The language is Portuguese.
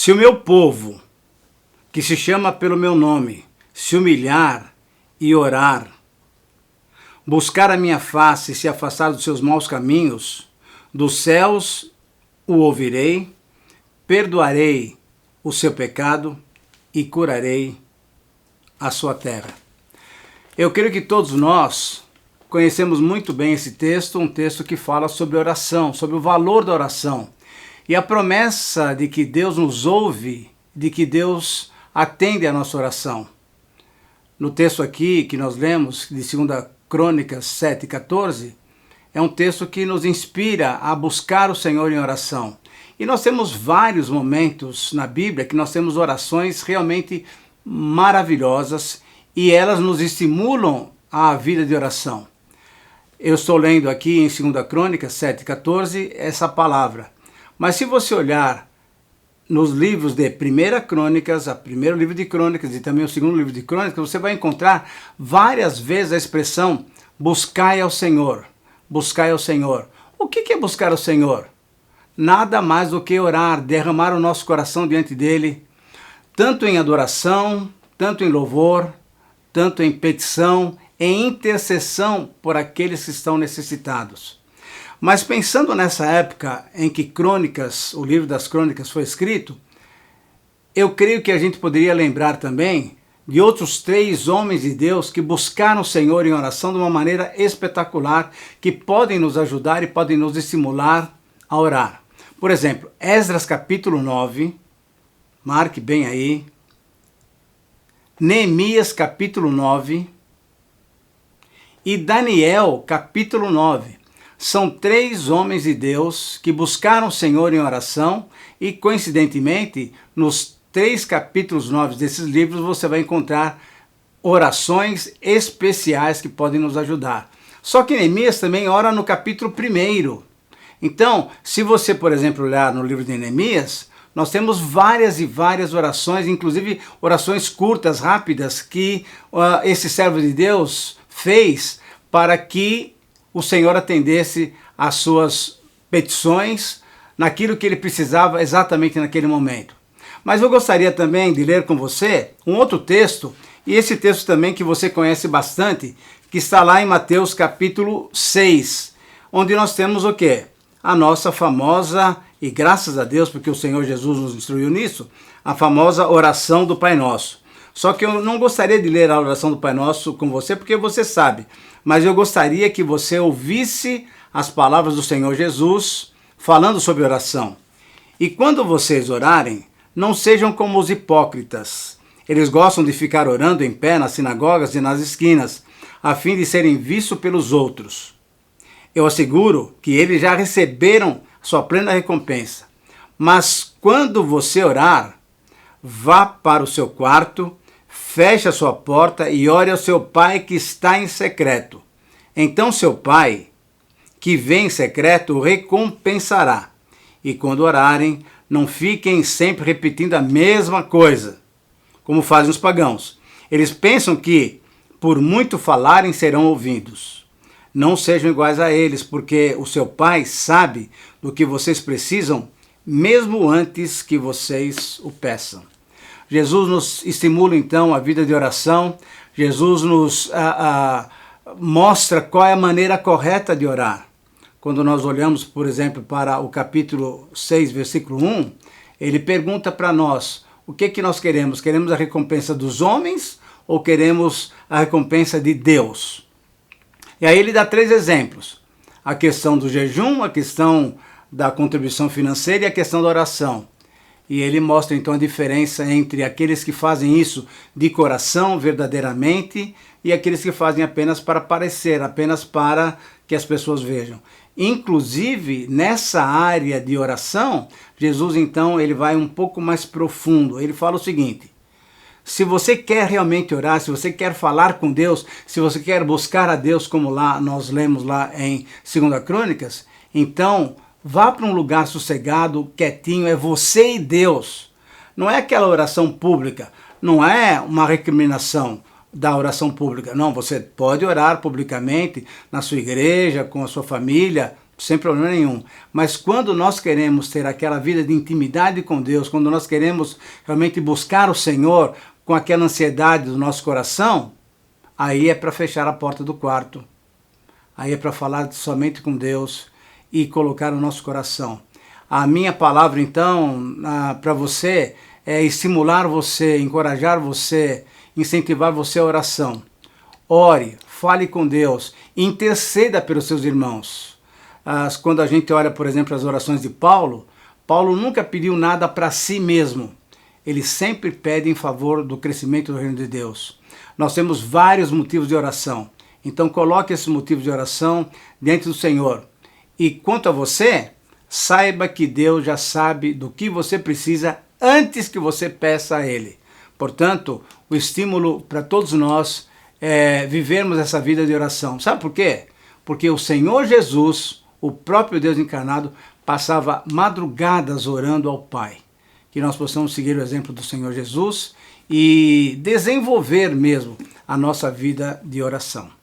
Se o meu povo, que se chama pelo meu nome, se humilhar e orar, buscar a minha face e se afastar dos seus maus caminhos, dos céus o ouvirei, perdoarei o seu pecado e curarei a sua terra. Eu creio que todos nós conhecemos muito bem esse texto, um texto que fala sobre oração, sobre o valor da oração. E a promessa de que Deus nos ouve, de que Deus atende a nossa oração. No texto aqui que nós lemos, de 2 Crônicas 7:14, é um texto que nos inspira a buscar o Senhor em oração. E nós temos vários momentos na Bíblia que nós temos orações realmente maravilhosas e elas nos estimulam à vida de oração. Eu estou lendo aqui em 2 Crônicas 7:14 essa palavra. Mas se você olhar nos livros de 1 Crônicas, o primeiro livro de Crônicas e também o segundo livro de Crônicas, você vai encontrar várias vezes a expressão buscai ao Senhor, buscai ao Senhor. O que é buscar ao Senhor? Nada mais do que orar, derramar o nosso coração diante dele, tanto em adoração, tanto em louvor, tanto em petição, em intercessão por aqueles que estão necessitados. Mas pensando nessa época em que Crônicas, o livro das Crônicas foi escrito, eu creio que a gente poderia lembrar também de outros 3 homens de Deus que buscaram o Senhor em oração de uma maneira espetacular, que podem nos ajudar e podem nos estimular a orar. Por exemplo, Esdras capítulo 9, marque bem aí, Neemias capítulo 9 e Daniel capítulo 9. São 3 homens de Deus que buscaram o Senhor em oração e, coincidentemente, nos 3 capítulos 9 desses livros você vai encontrar orações especiais que podem nos ajudar. Só que Neemias também ora no capítulo 1. Então, se você, por exemplo, olhar no livro de Neemias, nós temos várias e várias orações, inclusive orações curtas, rápidas, que esse servo de Deus fez para que o Senhor atendesse às suas petições, naquilo que ele precisava exatamente naquele momento. Mas eu gostaria também de ler com você um outro texto, e esse texto também que você conhece bastante, que está lá em Mateus capítulo 6, onde nós temos o quê? A nossa famosa, e graças a Deus, porque o Senhor Jesus nos instruiu nisso, a famosa oração do Pai Nosso. Só que eu não gostaria de ler a oração do Pai Nosso com você, porque você sabe, mas eu gostaria que você ouvisse as palavras do Senhor Jesus falando sobre oração. E quando vocês orarem, não sejam como os hipócritas. Eles gostam de ficar orando em pé nas sinagogas e nas esquinas, a fim de serem vistos pelos outros. Eu asseguro que eles já receberam sua plena recompensa. Mas quando você orar, vá para o seu quarto, feche a sua porta e ore ao seu pai que está em secreto. Então seu pai, que vem em secreto, o recompensará. E quando orarem, não fiquem sempre repetindo a mesma coisa, como fazem os pagãos. Eles pensam que, por muito falarem, serão ouvidos. Não sejam iguais a eles, porque o seu pai sabe do que vocês precisam, mesmo antes que vocês o peçam. Jesus nos estimula então a vida de oração. Jesus nos mostra qual é a maneira correta de orar. Quando nós olhamos, por exemplo, para o capítulo 6, versículo 1, ele pergunta para nós, o que nós queremos? Queremos a recompensa dos homens ou queremos a recompensa de Deus? E aí ele dá 3 exemplos. A questão do jejum, a questão da contribuição financeira e a questão da oração. E ele mostra então a diferença entre aqueles que fazem isso de coração, verdadeiramente, e aqueles que fazem apenas para parecer, apenas para que as pessoas vejam. Inclusive, nessa área de oração, Jesus então ele vai um pouco mais profundo. Ele fala o seguinte: se você quer realmente orar, se você quer falar com Deus, se você quer buscar a Deus, como lá nós lemos lá em 2 Crônicas, então vá para um lugar sossegado, quietinho, é você e Deus. Não é aquela oração pública, não é uma recriminação da oração pública. Não, você pode orar publicamente na sua igreja, com a sua família, sem problema nenhum. Mas quando nós queremos ter aquela vida de intimidade com Deus, quando nós queremos realmente buscar o Senhor com aquela ansiedade do nosso coração, aí é para fechar a porta do quarto. Aí é para falar somente com Deus e colocar no nosso coração. A minha palavra, então, para você é estimular você, encorajar você, incentivar você à oração. Ore, fale com Deus, interceda pelos seus irmãos. Quando a gente olha, por exemplo, as orações de Paulo, Paulo nunca pediu nada para si mesmo. Ele sempre pede em favor do crescimento do reino de Deus. Nós temos vários motivos de oração. Então coloque esses motivos de oração diante do Senhor. E quanto a você, saiba que Deus já sabe do que você precisa antes que você peça a Ele. Portanto, o estímulo para todos nós é vivermos essa vida de oração. Sabe por quê? Porque o Senhor Jesus, o próprio Deus encarnado, passava madrugadas orando ao Pai. Que nós possamos seguir o exemplo do Senhor Jesus e desenvolver mesmo a nossa vida de oração.